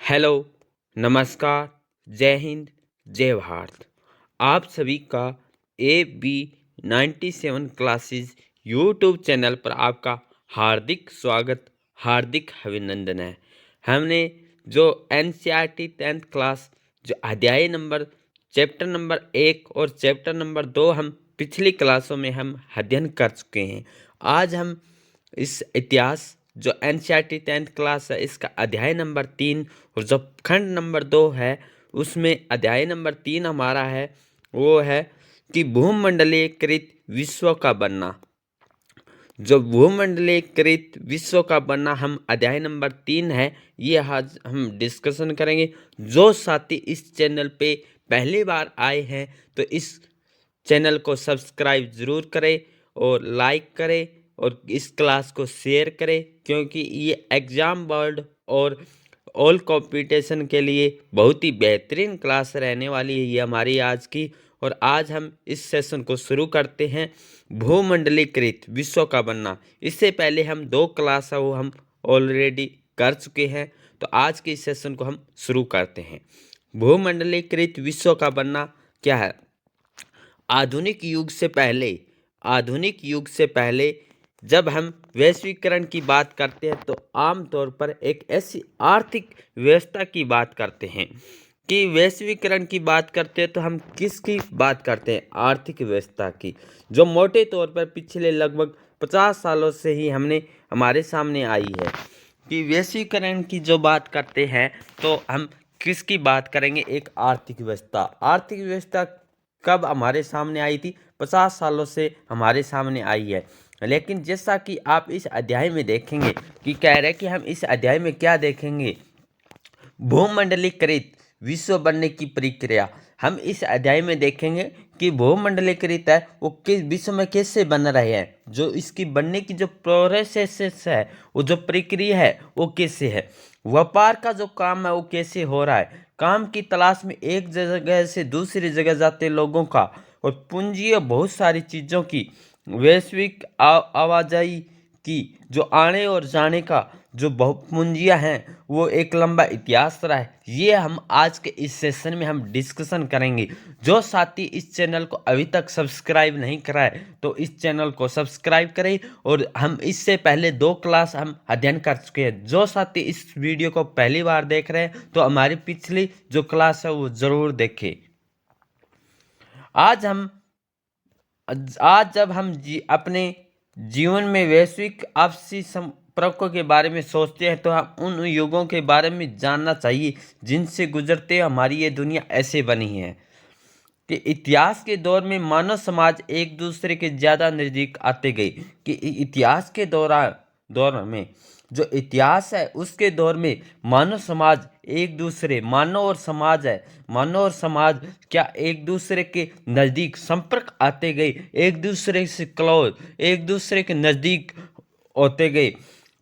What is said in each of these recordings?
Hello, नमस्कार, जय हिंद, जय भारत। आप सभी का AB 97 क्लासेस यूट्यूब चैनल पर आपका हार्दिक स्वागत, हार्दिक अभिनंदन है। हमने जो NCERT 10th क्लास जो अध्याय नंबर चैप्टर नंबर 1 और चैप्टर नंबर 2 हम पिछली क्लासों में हम अध्ययन कर चुके हैं। आज हम इस इतिहास जो NCERT 10th क्लास है इसका अध्याय नंबर 3 और जो खंड नंबर 2 है उसमें अध्याय नंबर 3 हमारा है वो है कि भूमंडलीकृत विश्व का बनना। जो भूमंडलीकृत विश्व का बनना हम अध्याय नंबर 3 है ये आज हम डिस्कशन करेंगे। जो साथी इस चैनल पे पहली बार आए हैं तो इस चैनल को सब्सक्राइब ज़रूर करें और लाइक करें और इस क्लास को शेयर करें, क्योंकि ये एग्ज़ाम बोर्ड और ऑल कंपटीशन के लिए बहुत ही बेहतरीन क्लास रहने वाली है ये हमारी आज की। और आज हम इस सेशन को शुरू करते हैं भूमंडलीकृत विश्व का बनना। इससे पहले हम 2 क्लास है वो हम ऑलरेडी कर चुके हैं, तो आज के इस सेशन को हम शुरू करते हैं। भूमंडलीकृत विश्व का बनना क्या है? आधुनिक युग से पहले जब हम वैश्वीकरण की बात करते हैं तो आमतौर पर एक ऐसी आर्थिक व्यवस्था की बात करते हैं कि वैश्वीकरण की बात करते हैं तो हम किसकी बात करते हैं? आर्थिक व्यवस्था की, जो मोटे तौर पर पिछले लगभग 50 सालों से ही हमारे सामने आई है। कि वैश्वीकरण की जो बात करते हैं तो हम किसकी बात करेंगे? एक आर्थिक व्यवस्था। आर्थिक व्यवस्था कब हमारे सामने आई थी? 50 सालों से हमारे सामने आई है। लेकिन जैसा कि आप इस अध्याय में देखेंगे कि कह रहे हैं कि हम इस अध्याय में क्या देखेंगे? भूमंडलीकृत विश्व बनने की प्रक्रिया। हम इस अध्याय में देखेंगे कि भूमंडलीकृत है वो किस विश्व में कैसे बन रहे हैं, जो इसकी बनने की जो प्रोसेस है, वो जो प्रक्रिया है वो कैसे है, व्यापार का जो काम है वो कैसे हो रहा है, काम की तलाश में एक जगह से दूसरी जगह जाते लोगों का, और पूंजी और बहुत सारी चीज़ों की वैश्विक आवाजाही की जो आने और जाने का जो बहुपूंजियाँ हैं वो एक लंबा इतिहास रहा है। ये हम आज के इस सेशन में हम डिस्कशन करेंगे। जो साथी इस चैनल को अभी तक सब्सक्राइब नहीं करा है तो इस चैनल को सब्सक्राइब करें। और हम इससे पहले 2 क्लास हम अध्ययन कर चुके हैं। जो साथी इस वीडियो को पहली बार देख रहे हैं तो हमारी पिछली जो क्लास है वो ज़रूर देखें। आज जब हम अपने जीवन में वैश्विक आपसी संपर्कों के बारे में सोचते हैं तो हम उन युगों के बारे में जानना चाहिए जिनसे गुजरते हमारी ये दुनिया ऐसे बनी है। कि इतिहास के दौर में मानव समाज एक दूसरे के ज़्यादा नज़दीक आते गए। कि इतिहास के दौर में जो इतिहास है उसके दौर में मानव और समाज क्या एक दूसरे के नज़दीक संपर्क आते गए, एक दूसरे से क्लोज, एक दूसरे के नज़दीक होते गए।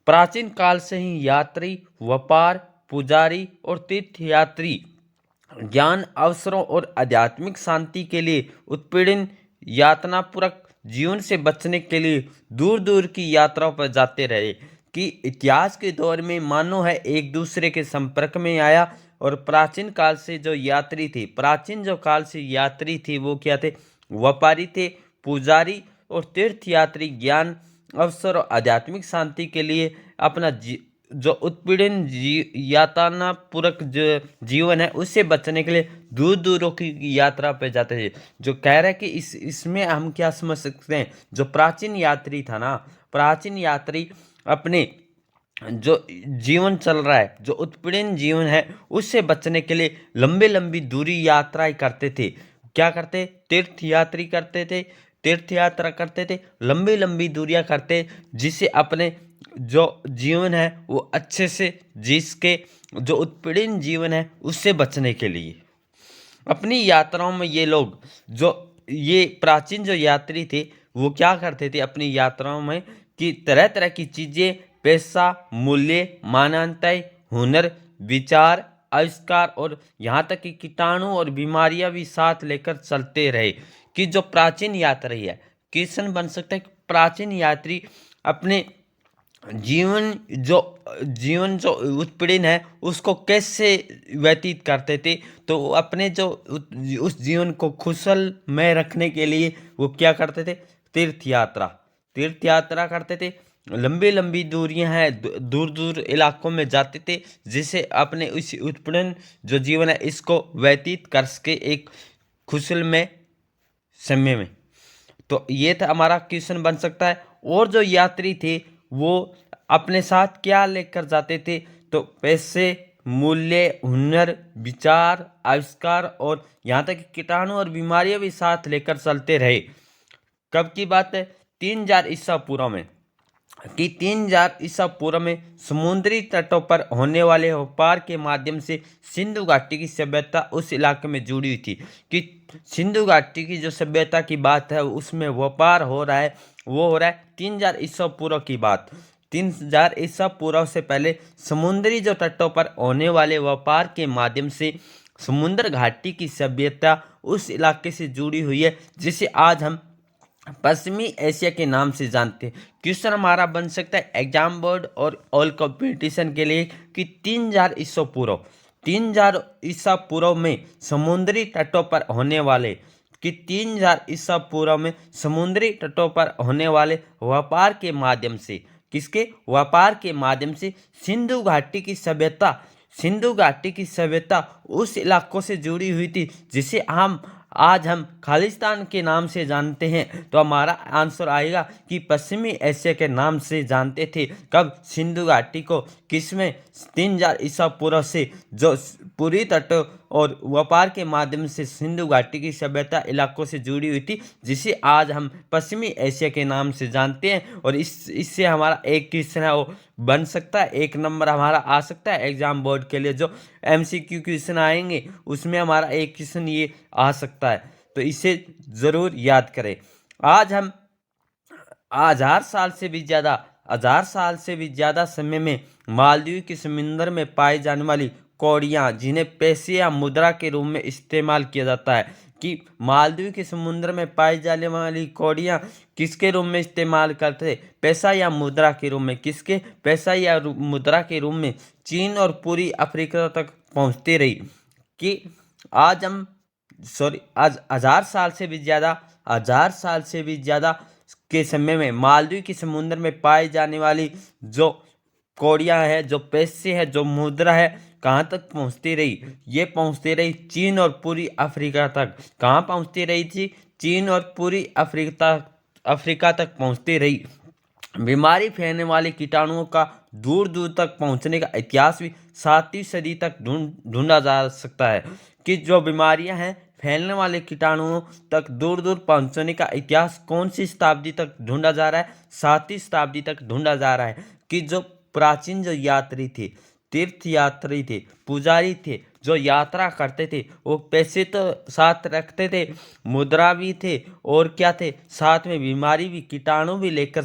प्राचीन काल से ही यात्री, व्यापार, पुजारी और तीर्थयात्री ज्ञान, अवसरों और आध्यात्मिक शांति के लिए उत्पीड़न, यातनापूर्वक जीवन से बचने के लिए दूर दूर की यात्राओं पर जाते रहे। कि इतिहास के दौर में मानव है एक दूसरे के संपर्क में आया। और प्राचीन काल से जो काल से यात्री थे वो क्या थे? व्यापारी थे, पुजारी और तीर्थयात्री ज्ञान, अवसर और आध्यात्मिक शांति के लिए अपना जो उत्पीड़न यातनापूर्वक जो जीवन है उससे बचने के लिए दूर दूरों की यात्रा पे जाते थे। जो कह रहे हैं कि इसमें हम क्या समझ सकते हैं? जो प्राचीन यात्री था ना, प्राचीन यात्री अपने जो जीवन चल रहा है, जो उत्पीड़न जीवन है उससे बचने के लिए लंबी लंबी दूरी यात्राएं करते थे। क्या करते? तीर्थ यात्रा करते थे, लंबी लंबी दूरियां करते, जिससे अपने जो जीवन है वो अच्छे से जिसके जो उत्पीड़न जीवन है उससे बचने के लिए अपनी यात्राओं में ये प्राचीन जो यात्री थे वो क्या करते थे अपनी यात्राओं में? कि तरह तरह की चीज़ें, पैसा, मूल्य, मान्यताएं, हुनर, विचार, आविष्कार और यहाँ तक कि कीटाणु और बीमारियां भी साथ लेकर चलते रहे। कि जो प्राचीन यात्री है, किसन बन सकता है? प्राचीन यात्री अपने जीवन जो जीवन जो उत्पीड़न है उसको कैसे व्यतीत करते थे। तो वो अपने जो उस जीवन को खुशलमय रखने के लिए वो क्या करते थे, तीर्थ यात्रा करते थे। लंबी लंबी दूरियां हैं, दूर दूर इलाकों में जाते थे, जिससे अपने उस उत्पीड़न जो जीवन है इसको व्यतीत कर सके एक खुशलमय समय में। तो ये था हमारा क्वेश्चन बन सकता है। और जो यात्री थे वो अपने साथ क्या लेकर जाते थे, तो पैसे, मूल्य, हुनर, विचार, आविष्कार और यहाँ तक कि कीटाणु और बीमारियां भी साथ लेकर चलते रहे। कब की बात है, 3000 ईसा पूर्व में। कि 3000 ईसा पूर्व में समुद्री तटों पर होने वाले व्यापार के माध्यम से सिंधु घाटी की सभ्यता उस इलाके में जुड़ी हुई थी। कि सिंधु घाटी की जो सभ्यता की बात है उसमें व्यापार हो रहा है, वो हो रहा है 3000 ईसा पूर्व की बात। 3000 ईसा पूर्व से पहले समुद्री जो तटों पर होने वाले व्यापार के माध्यम से समुद्र घाटी की सभ्यता उस इलाके से जुड़ी हुई है, जिसे आज हम पश्चिमी एशिया के नाम से जानते हैं। क्वेश्चन हमारा बन सकता है एग्जाम बोर्ड और ऑल कंपटीशन के लिए कि 3000 ईसा पूर्व, 3000 ईसा पूर्व में समुद्री तटों पर होने वाले, कि 3000 ईसा पूर्व में समुद्री तटों पर होने वाले व्यापार के माध्यम से, किसके व्यापार के माध्यम से सिंधु घाटी की सभ्यता, सिंधु घाटी की सभ्यता उस इलाकों से जुड़ी हुई थी जिसे हम खालिस्तान के नाम से जानते हैं। तो हमारा आंसर आएगा कि पश्चिमी एशिया के नाम से जानते थे। कब, सिंधु घाटी को, किसमें, 3000 ईसा पूर्व से जो पूरी तट और व्यापार के माध्यम से सिंधु घाटी की सभ्यता इलाकों से जुड़ी हुई थी, जिसे आज हम पश्चिमी एशिया के नाम से जानते हैं। और इससे हमारा एक क्वेश्चन है वो बन सकता है, 1 नंबर हमारा आ सकता है एग्जाम बोर्ड के लिए। जो MCQ क्वेश्चन आएंगे उसमें हमारा एक क्वेश्चन ये आ सकता है, तो इसे ज़रूर याद करें। आज हम 1000 साल से भी ज़्यादा समय में मालदीव के समुंदर में पाई जाने वाली कौड़ियाँ, जिन्हें पैसे या मुद्रा के रूप में इस्तेमाल किया जाता है, कि मालदीव के समुद्र में पाई जाने वाली कौड़ियाँ किसके रूप में इस्तेमाल करते थे, पैसा या मुद्रा के रूप में। किसके, पैसा या मुद्रा के रूप में चीन और पूरी अफ्रीका तक पहुँचती रही। कि आज हम आज 1000 साल से भी ज़्यादा के समय में मालदीव के समुद्र में पाई जाने वाली जो कौड़ियाँ है, जो पैसे है, जो मुद्रा है, कहाँ तक पहुँचती रही, ये पहुँचती रही चीन और पूरी अफ्रीका तक। कहाँ पहुँचती रही थी, चीन और पूरी अफ्रीका तक पहुँचती रही। बीमारी फैलने वाले कीटाणुओं का दूर दूर तक पहुंचने का इतिहास भी 7वीं सदी तक ढूंढा जा सकता है। कि जो बीमारियां हैं, फैलने वाले कीटाणुओं तक दूर दूर पहुंचने का इतिहास कौन सी शताब्दी तक ढूंढा जा रहा है, 7वीं शताब्दी तक ढूंढा जा रहा है। कि जो प्राचीन जो यात्री थे, तीर्थ यात्री थे, पुजारी थे, जो यात्रा करते थे, वो पैसे तो साथ रखते थे, मुद्रा भी थे, और क्या थे, साथ में बीमारी भी, कीटाणु भी लेकर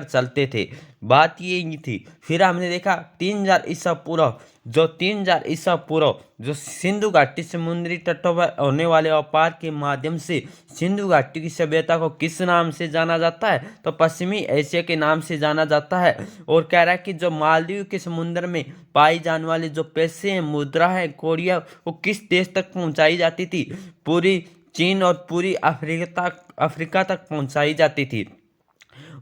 चलते थे। बात ये ही थी। फिर हमने देखा 3000 ईसा पूर्व, जो 3000 ईसा पूर्व जो सिंधु घाटी समुद्री तटों पर होने वाले व्यापार के माध्यम से सिंधु घाटी की सभ्यता को किस नाम से जाना जाता है, तो पश्चिमी एशिया के नाम से जाना जाता है। और कह रहा है कि जो मालदीव के समुद्र में पाई जाने वाले जो पैसे हैं, मुद्रा है, कौड़ियाँ, वो किस देश तक पहुँचाई जाती थी, पूरी चीन और पूरी अफ्रीका तक पहुँचाई जाती थी।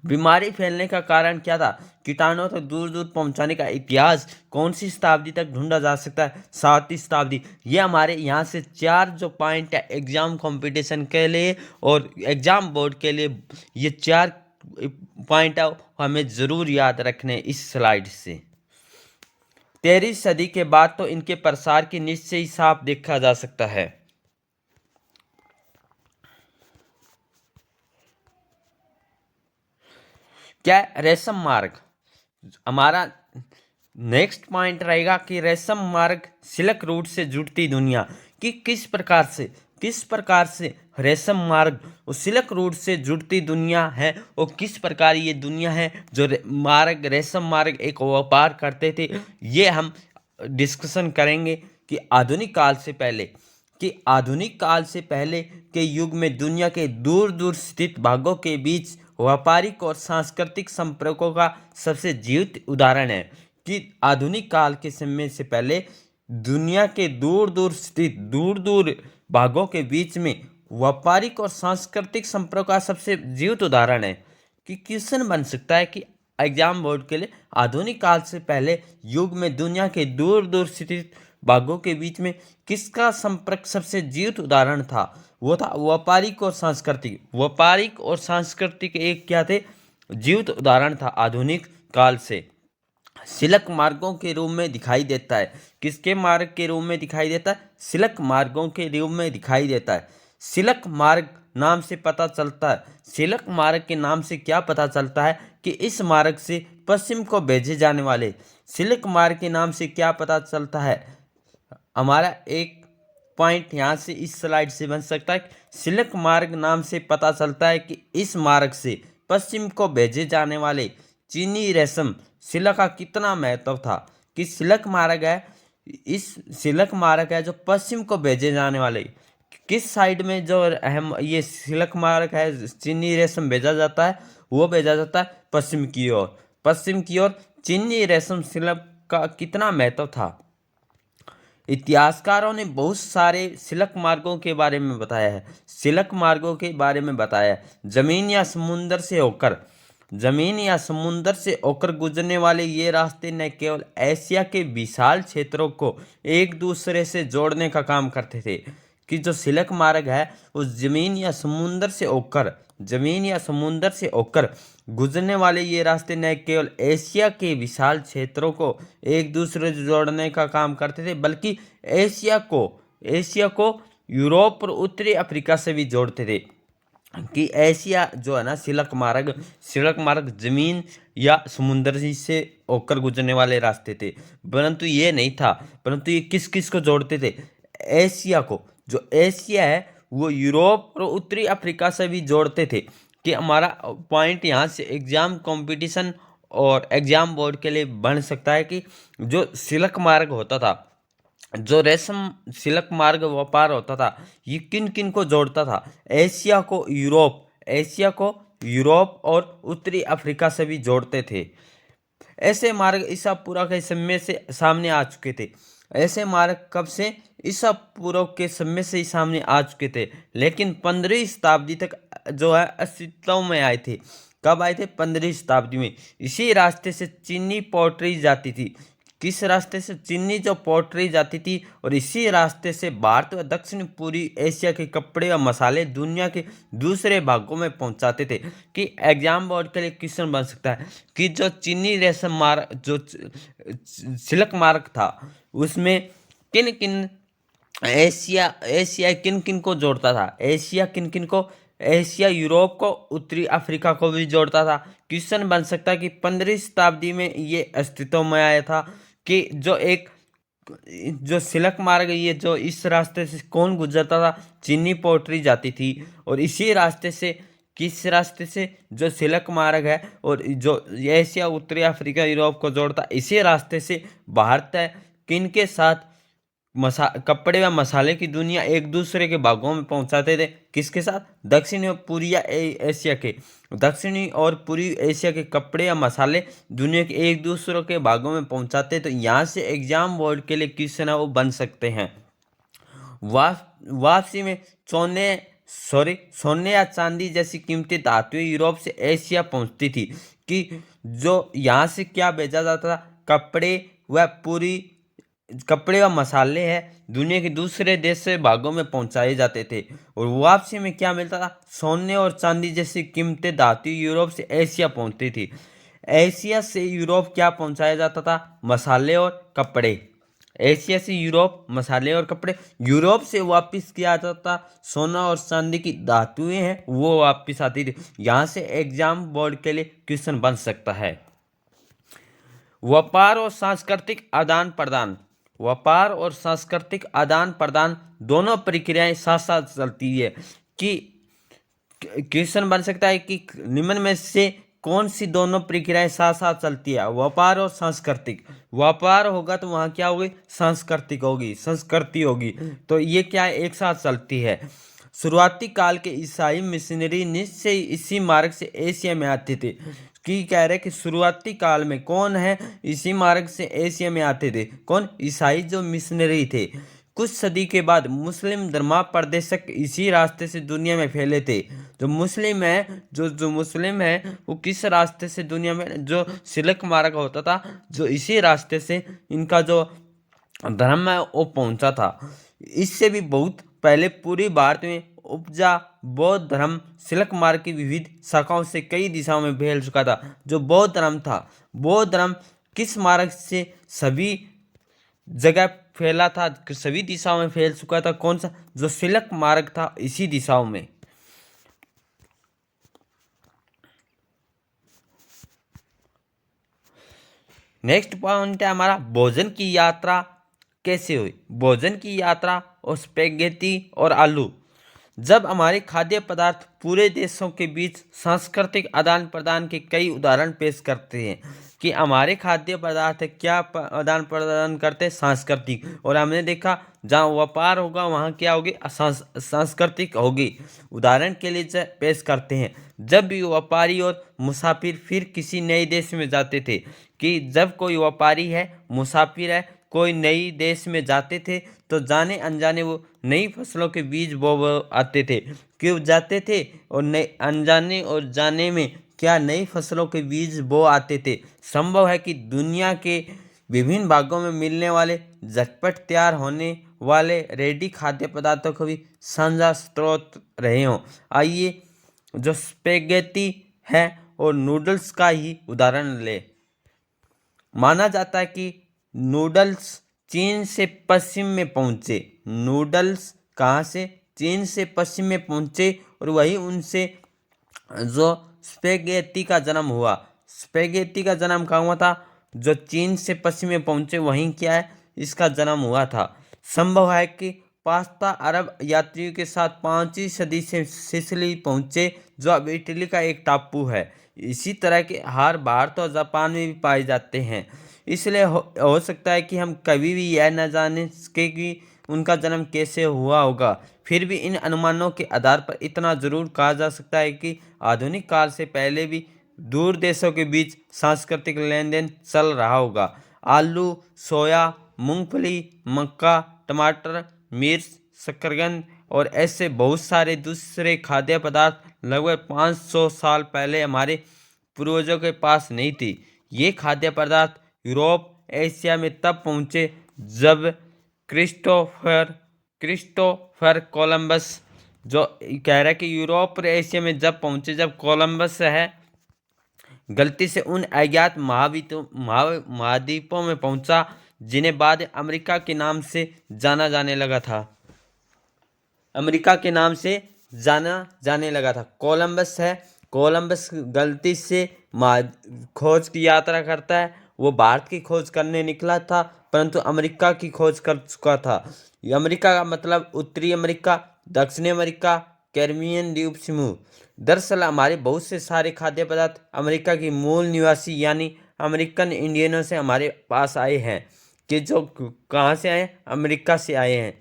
बीमारी फैलने का कारण क्या था, कीटाणुओं तक दूर दूर पहुंचाने का इतिहास कौन सी शताब्दी तक ढूंढा जा सकता है, 7वीं शताब्दी। ये हमारे यहाँ से 4 जो पॉइंट है एग्जाम कंपटीशन के लिए और एग्जाम बोर्ड के लिए, ये 4 पॉइंट है हमें ज़रूर याद रखने इस स्लाइड से। 13वीं सदी के बाद तो इनके प्रसार की निश्चय ही साफ देखा जा सकता है। क्या, रेशम मार्ग। हमारा नेक्स्ट पॉइंट रहेगा कि रेशम मार्ग सिल्क रूट से जुड़ती दुनिया। कि किस प्रकार से रेशम मार्ग और सिल्क रूट से जुड़ती दुनिया है, और किस प्रकार ये दुनिया है जो रेशम मार्ग एक व्यापार करते थे। ये हम डिस्कशन करेंगे कि आधुनिक काल से पहले के युग में दुनिया के दूर दूर स्थित भागों के बीच व्यापारिक और सांस्कृतिक संपर्कों का सबसे जीवित उदाहरण है कि आधुनिक काल के समय से पहले दुनिया के दूर दूर स्थित दूर दूर भागों के बीच में व्यापारिक और सांस्कृतिक संपर्क का सबसे जीवित उदाहरण है कि क्वेश्चन बन सकता है कि एग्जाम बोर्ड के लिए आधुनिक काल से पहले युग में दुनिया के दूर दूर स्थित भागों के बीच में किसका संपर्क सबसे जीवित उदाहरण था। वो था व्यापारिक और सांस्कृतिक। व्यापारिक और सांस्कृतिक एक क्या थे, जीवित उदाहरण था आधुनिक काल से। सिलक मार्गों के रूप में दिखाई देता है। किसके मार्ग के रूप में दिखाई देता है? सिलक मार्गों के रूप में दिखाई देता है। सिलक मार्ग नाम से पता चलता है, सिलक मार्ग के नाम से क्या पता चलता है कि इस मार्ग से पश्चिम को भेजे जाने वाले, सिलक मार्ग के नाम से क्या पता चलता है। हमारा एक पॉइंट यहाँ से इस स्लाइड से बन सकता है। सिलक मार्ग नाम से पता चलता है कि इस मार्ग से पश्चिम को भेजे जाने वाले चीनी रेशम सिलक का कितना महत्व था। कि सिलक मार्ग है, इस सिलक मार्ग है जो पश्चिम को भेजे जाने वाले, किस साइड में जो अहम ये सिलक मार्ग है चीनी रेशम भेजा जाता है, वो भेजा जाता है पश्चिम की ओर। पश्चिम की ओर चीनी रेशम सिलक का कितना महत्व था। इतिहासकारों ने बहुत सारे सिलक मार्गों के बारे में बताया है। सिलक मार्गों के बारे में बताया है, जमीन या समुंदर से होकर, जमीन या समुंदर से होकर गुजरने वाले ये रास्ते न केवल एशिया के विशाल क्षेत्रों को एक दूसरे से जोड़ने का काम करते थे। कि जो सिलक मार्ग है वो जमीन या समुंदर से होकर, जमीन या समुंदर से होकर गुजरने वाले ये रास्ते न केवल एशिया के विशाल क्षेत्रों को एक दूसरे से जोड़ने का काम करते थे, बल्कि एशिया को यूरोप और उत्तरी अफ्रीका से भी जोड़ते थे। कि एशिया जो है ना, सिलक मार्ग जमीन या समुंदर से होकर गुजरने वाले रास्ते थे। परंतु ये नहीं था, परंतु ये किस किस को जोड़ते थे? एशिया को। जो एशिया है वो यूरोप और उत्तरी अफ्रीका से भी जोड़ते थे। कि हमारा पॉइंट यहाँ से एग्जाम कंपटीशन और एग्जाम बोर्ड के लिए बन सकता है कि जो सिलक मार्ग होता था, जो रेशम सिलक मार्ग व्यापार होता था, ये किन किन को जोड़ता था? एशिया को यूरोप और उत्तरी अफ्रीका से भी जोड़ते थे। ऐसे मार्ग ईसा पूर्व के समय से सामने आ चुके थे। ऐसे मार्ग कब से? ईसा पूर्व के समय से ही सामने आ चुके थे, लेकिन 15वीं शताब्दी तक जो है अस्तित्व में आए थे। कब आए थे? 15वीं शताब्दी में। इसी रास्ते से चीनी पोट्री जाती थी। किस रास्ते से? चीनी जो पोट्री जाती थी। और इसी रास्ते से भारत व दक्षिण पूर्वी एशिया के कपड़े और मसाले दुनिया के दूसरे भागों में पहुंचाते थे। कि एग्जाम बोर्ड के लिए क्वेश्चन बन सकता है कि जो चीनी रेशम मार्ग, जो सिलक मार्ग था, उसमें किन किन एशिया किन किन को जोड़ता था? एशिया किन किन को? एशिया यूरोप को, उत्तरी अफ्रीका को भी जोड़ता था। क्वेश्चन बन सकता है कि 15वीं शताब्दी में ये अस्तित्व में आया था। कि जो सिलक मार्ग, ये जो इस रास्ते से कौन गुजरता था? चीनी पोट्री जाती थी। और इसी रास्ते से, किस रास्ते से? जो सिलक मार्ग है और जो एशिया, उत्तरी अफ्रीका, यूरोप को जोड़ता, इसी रास्ते से भारत है किन के साथ कपड़े व मसाले की दुनिया एक दूसरे के भागों में पहुंचाते थे। किसके साथ? दक्षिणी और पूर्वी एशिया के, दक्षिणी और पूर्वी एशिया के कपड़े या मसाले दुनिया के एक दूसरे के भागों में पहुंचाते। तो यहाँ से एग्जाम बोर्ड के लिए क्वेश्चन है वो बन सकते हैं। वापसी में सोने या चांदी जैसी कीमती धातुएं यूरोप से एशिया पहुंचती थी। कि जो यहाँ से क्या भेजा जाता था? कपड़े व मसाले हैं दुनिया के दूसरे देश से भागों में पहुंचाए जाते थे। और वापसी में क्या मिलता था? सोने और चांदी जैसी कीमती धातु यूरोप से एशिया पहुंचती थी। एशिया से यूरोप क्या पहुंचाया जाता था? मसाले और कपड़े। एशिया से यूरोप मसाले और कपड़े। यूरोप से वापस किया जाता सोना और चांदी की धातुएं हैं वो वापस आती थी। यहाँ से एग्जाम बोर्ड के लिए क्वेश्चन बन सकता है। व्यापार और सांस्कृतिक आदान प्रदान, व्यापार और सांस्कृतिक आदान प्रदान दोनों प्रक्रियाएं साथ साथ चलती है। कि क्वेश्चन बन सकता है कि निम्न में से कौन सी दोनों प्रक्रियाएं साथ साथ चलती है? व्यापार और सांस्कृतिक। व्यापार होगा तो वहाँ क्या होगी? सांस्कृतिक होगी, संस्कृति होगी। तो ये क्या है? एक साथ चलती है। शुरुआती काल के ईसाई मिशनरी निश्चय ही इसी मार्ग से एशिया में आते थे। कि कह रहे कि शुरुआती काल में कौन है इसी मार्ग से एशिया में आते थे, कौन? ईसाई जो मिशनरी थे। कुछ सदी के बाद मुस्लिम धर्मापदेशक इसी रास्ते से दुनिया में फैले थे। जो मुस्लिम है जो मुस्लिम है वो किस रास्ते से दुनिया में, जो सिलक मार्ग होता था, जो इसी रास्ते से इनका जो धर्म है वो पहुंचा था। इससे भी बहुत पहले पूरी भारत में उपजा बौद्ध धर्म सिलक मार्ग की विविध शाखाओं से कई दिशाओं में फैल चुका था। जो बौद्ध धर्म था, बौद्ध धर्म किस मार्ग से सभी जगह फैला था, सभी दिशाओं में फैल चुका था? कौन सा? जो सिलक मार्ग था, इसी दिशाओं में। नेक्स्ट पॉइंट है हमारा भोजन की यात्रा कैसे हुई। भोजन की यात्रा और स्पेगेटी और आलू। जब हमारे खाद्य पदार्थ पूरे देशों के बीच सांस्कृतिक आदान प्रदान के कई उदाहरण पेश करते हैं कि हमारे खाद्य पदार्थ क्या आदान प्रदान करते हैं, सांस्कृतिक। और हमने देखा जहाँ व्यापार होगा वहाँ क्या होगी, सांस्कृतिक होगी। उदाहरण के लिए पेश करते हैं, जब भी व्यापारी और मुसाफिर फिर किसी नए देश में जाते थे, कि जब कोई व्यापारी है, मुसाफिर है, कोई नई देश में जाते थे तो जाने अनजाने वो नई फसलों के बीज बो आते थे। क्यों जाते थे? और नए अनजाने और जाने में क्या नई फसलों के बीज बो आते थे। संभव है कि दुनिया के विभिन्न भागों में मिलने वाले झटपट तैयार होने वाले रेडी खाद्य पदार्थों को भी साझा स्रोत रहे हों। आइए जो स्पेगेटी है और नूडल्स का ही उदाहरण ले। माना जाता है कि नूडल्स चीन से पश्चिम में पहुंचे। नूडल्स कहाँ से? चीन से पश्चिम में पहुंचे और वही उनसे जो स्पेगेटी का जन्म हुआ। स्पेगेटी का जन्म कहाँ हुआ था? जो चीन से पश्चिम में पहुंचे वहीं क्या है, इसका जन्म हुआ था। संभव है कि पास्ता अरब यात्रियों के साथ 5वीं सदी से सिसिली पहुंचे, जो अब इटली का एक टापू है। इसी तरह के आहार भारत और जापान में भी पाए जाते हैं। इसलिए हो सकता है कि हम कभी भी यह न जाने सके कि उनका जन्म कैसे हुआ होगा। फिर भी इन अनुमानों के आधार पर इतना जरूर कहा जा सकता है कि आधुनिक काल से पहले भी दूर देशों के बीच सांस्कृतिक लेन देन चल रहा होगा। आलू, सोया, मूंगफली, मक्का, टमाटर, मिर्च, शकरकंद और ऐसे बहुत सारे दूसरे खाद्य पदार्थ लगभग 500 साल पहले हमारे पूर्वजों के पास नहीं थी। ये खाद्य पदार्थ यूरोप, एशिया में तब पहुँचे जब क्रिस्टोफर कोलंबस, जो कह रहा है कि यूरोप और एशिया में जब पहुँचे, जब कोलंबस है गलती से उन अज्ञात महाद्वीपों में पहुंचा जिन्हें बाद अमेरिका के नाम से जाना जाने लगा था। अमेरिका के नाम से जाना जाने लगा था। कोलंबस है, कोलंबस गलती से खोज की यात्रा करता है। वो भारत की खोज करने निकला था परंतु अमेरिका की खोज कर चुका था। अमेरिका का मतलब उत्तरी अमेरिका, दक्षिणी अमेरिका, कैरिबियन द्वीप समूह। दरअसल हमारे बहुत से सारे खाद्य पदार्थ अमेरिका की मूल निवासी यानी अमेरिकन इंडियनों से हमारे पास आए हैं, कि जो कहाँ से आए? अमेरिका से आए हैं।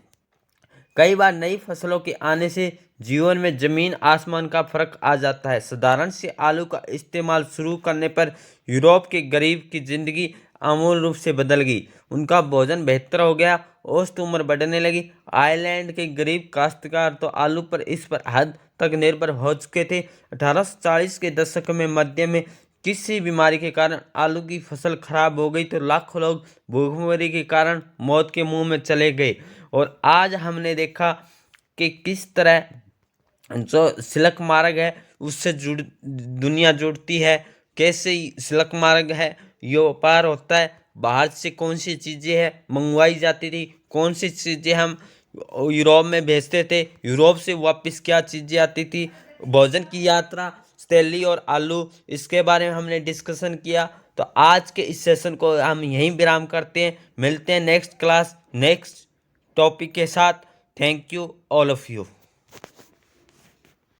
कई बार नई फसलों के आने से जीवन में जमीन आसमान का फर्क आ जाता है। साधारण से आलू का इस्तेमाल शुरू करने पर यूरोप के गरीब की जिंदगी आमूल रूप से बदल गई। उनका भोजन बेहतर हो गया, औसत उम्र बढ़ने लगी। आयरलैंड के गरीब काश्तकार तो आलू पर इस पर हद तक निर्भर हो चुके थे। 1840 के दशक में मध्य में किसी बीमारी के कारण आलू की फसल खराब हो गई तो लाखों लोग भूखमरी के कारण मौत के मुंह में चले गए। और आज हमने देखा कि किस तरह जो सिलक मार्ग है उससे दुनिया जुड़ती है। कैसे सिलक मार्ग है, ये व्यापार होता है। बाहर से कौन सी चीज़ें हैं मंगवाई जाती थी, कौन सी चीज़ें हम यूरोप में भेजते थे, यूरोप से वापस क्या चीज़ें आती थी। भोजन की यात्रा, स्टेली और आलू, इसके बारे में हमने डिस्कशन किया। तो आज के इस सेशन को हम यहीं विराम करते हैं। मिलते हैं नेक्स्ट क्लास नेक्स्ट टॉपिक के साथ। Thank you all of you.